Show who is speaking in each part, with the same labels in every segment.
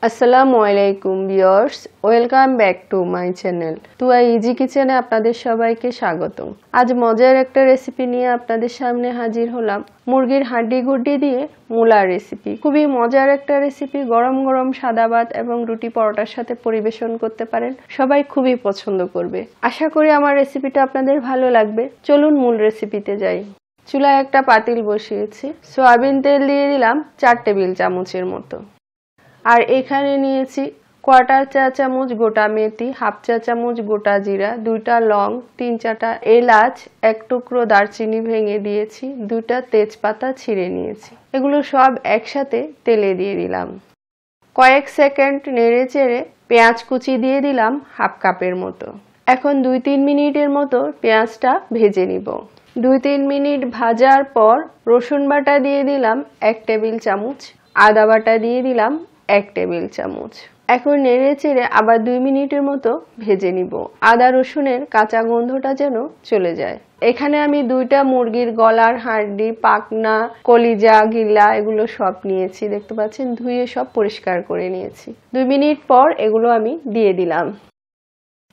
Speaker 1: আসসালামু আলাইকুম viewers, welcome back to my channel Tuya easy কিচেনে আপনাদের সবাইকে স্বাগত। আজ মজার একটা রেসিপি নিয়ে আপনাদের সামনে হাজির হলাম। মুরগির হাড্ডি গুড্ডি দিয়ে মূলার রেসিপি। খুবই মজার একটা রেসিপি। গরম গরম সাদা ভাত এবং রুটি পরোটার সাথে পরিবেশন করতে পারেন, সবাই খুবই পছন্দ করবে। আশা করি আমার রেসিপিটা আপনাদের ভালো লাগবে। চলুন মূল রেসিপিতে যাই। চুলায় একটা পাতিল বসিয়েছি, সয়াবিন তেল দিয়ে দিলাম 4 টেবিল চামচের মতো। আর এখানে নিয়েছি কোয়ার্টার চা চামচ গোটা মেথি, হাফ চা চামচ গোটা জিরা, 2টা লং, 3-4টা এলাচ, 1 টুকরো দারচিনি ভেঙে দিয়েছি, 2টা তেজপাতা ছিঁড়ে নিয়েছি। এগুলো সব একসাথে তেলে দিয়ে দিলাম। কয়েক সেকেন্ড নেড়ে চেড়ে পেঁয়াজ কুচি দিয়ে দিলাম হাফ কাপের মতো। এখন 2-3 মিনিটের মতো পেঁয়াজটা ভেজে নিব। 2-3 মিনিট ভাজার পর রসুন বাটা দিয়ে দিলাম 1 টেবিল চামচ, আদা বাটা দিয়ে দিলাম 1 টেবিল চামচ। এখন নেড়ে চেড়ে আবার 2 মিনিটের মতো ভেজে নিব, আদা রসুনের কাঁচা গন্ধটা যেন চলে যায়। এখানে আমি 2টা মুরগির গলার হাড়ি, পাখনা, কলিজা, গিলা এগুলো সব নিয়েছি। দেখতে পাচ্ছেন, ধুয়ে সব পরিষ্কার করে নিয়েছি। 2 মিনিট পর এগুলো আমি দিয়ে দিলাম।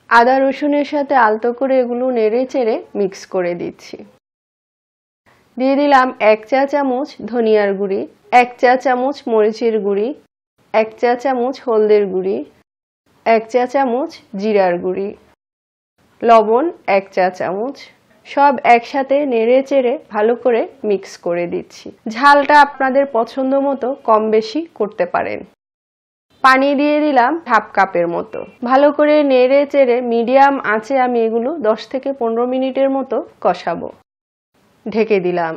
Speaker 1: আদা রসুনের সাথে আলতো করে এগুলো নেড়ে চেড়ে মিক্স করে দিচ্ছি। দিয়ে দিলাম 1 চা চামচ ধনিয়ার গুঁড়ি, 1 চা চামচ মরিচের গুঁড়ি, 1 চা চামচ হলদের গুঁড়ি, 1 চা চামচ জিরার গুঁড়ি, লবণ 1 চা চামচ। সব একসাথে নেড়ে চেড়ে ভালো করে মিক্স করে দিচ্ছি। ঝালটা আপনাদের পছন্দ মতো কম বেশি করতে পারেন। পানি দিয়ে দিলাম হাফ কাপের মতো। ভালো করে নেড়ে চেড়ে মিডিয়াম আঁচে আমি এগুলো 10 থেকে 15 মিনিটের মতো কষাবো। ঢেকে দিলাম।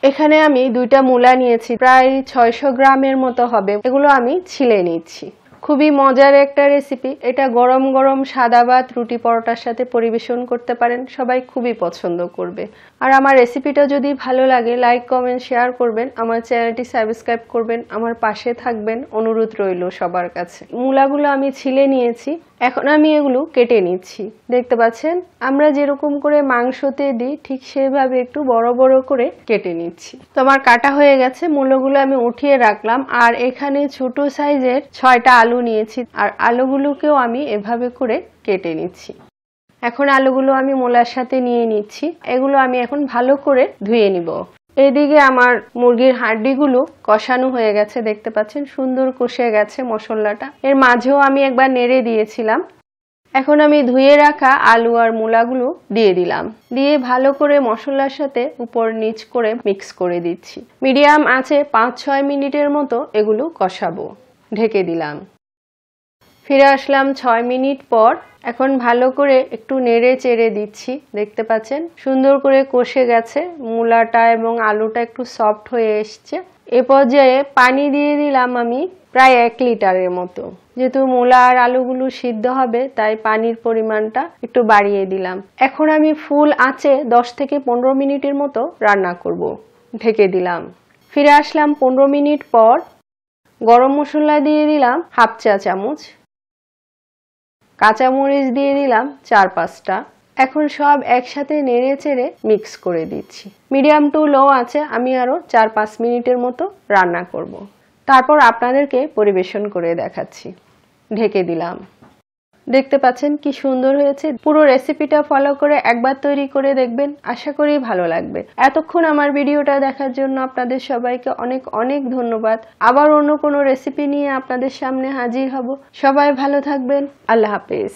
Speaker 1: এখানে আমি 2টা মূলা নিয়েছি, প্রায় 600 গ্রামের মতো হবে। এগুলো আমি ছিলে নিচ্ছি। খুবই মজার একটা রেসিপি। এটা গরম গরম সাদা ভাত, রুটি পরোটার সাথে পরিবেশন করতে পারেন, সবাই খুবই পছন্দ করবে। আর আমার রেসিপিটা যদি ভালো লাগে লাইক কমেন্ট শেয়ার করবেন, আমার চ্যানেলটি সাবস্ক্রাইব করবেন, আমার পাশে থাকবেন, অনুরোধ রইল সবার কাছে। মূলাগুলো আমি ছিলে নিয়েছি, এখন আমি এগুলো কেটে নিচ্ছি। দেখতে পাচ্ছেন, আমরা যেরকম করে মাংসতে দিই ঠিক সেভাবে একটু বড় বড় করে কেটে নিচ্ছি। তো আমার কাটা হয়ে গেছে। মূলাগুলো আমি উঠিয়ে রাখলাম। আর এখানে ছোট সাইজের 6টা আলু নিয়েছি, আর আলুগুলোকেও আমি এভাবে করে কেটে নিচ্ছি। এখন আলুগুলো আমি মূলার সাথে নিয়ে নিচ্ছি। এগুলো আমি এখন ভালো করে ধুয়ে নিব। এদিকে আমার মুরগির হাড্ডিগুলো কষানো হয়ে গেছে। দেখতে পাচ্ছেন, সুন্দর কষে গেছে মশলাটা। এর মাঝেও আমি একবার নেড়ে দিয়েছিলাম। এখন আমি ধুয়ে রাখা আলু আর মূলাগুলো দিয়ে দিলাম। দিয়ে ভালো করে মশলার সাথে উপর নিচ করে মিক্স করে দিচ্ছি। মিডিয়াম আঁচে 5-6 মিনিটের মতো এগুলো কষাবো। ঢেকে দিলাম। ফিরে আসলাম 6 মিনিট পর। এখন ভালো করে একটু নেড়ে চেড়ে দিচ্ছি। দেখতে পাচ্ছেন, সুন্দর করে কষে গেছে। মূলাটা এবং আলুটা একটু সফট হয়ে এসছে। এ পর্যায়ে পানি দিয়ে দিলাম আমি প্রায় 1 লিটারের মতো। যেহেতু মূলা আর আলুগুলো সিদ্ধ হবে, তাই পানির পরিমাণটা একটু বাড়িয়ে দিলাম। এখন আমি ফুল আঁচে 10 থেকে 15 মিনিটের মতো রান্না করব। ঢেকে দিলাম। ফিরে আসলাম 15 মিনিট পর। গরম মশলা দিয়ে দিলাম হাফ চা চামচ, কাঁচামরিচ দিয়ে দিলাম 4-5টা। এখন সব একসাথে নেড়ে চেড়ে মিক্স করে দিচ্ছি। মিডিয়াম টু লো আছে আমি আরো 4-5 মিনিটের মতো রান্না করব। তারপর আপনাদেরকে পরিবেশন করে দেখাচ্ছি। ঢেকে দিলাম। দেখতে পাচ্ছেন কি সুন্দর হয়েছে। পুরো রেসিপিটা ফলো করে একবার তৈরি করে দেখবেন, আশা করি ভালো লাগবে। এতক্ষণ আমার ভিডিওটা দেখার জন্য আপনাদের সবাইকে অনেক অনেক ধন্যবাদ। আবার অন্য কোনো রেসিপি নিয়ে আপনাদের সামনে হাজির হব। সবাই ভালো থাকবেন। আল্লাহ হাফেজ।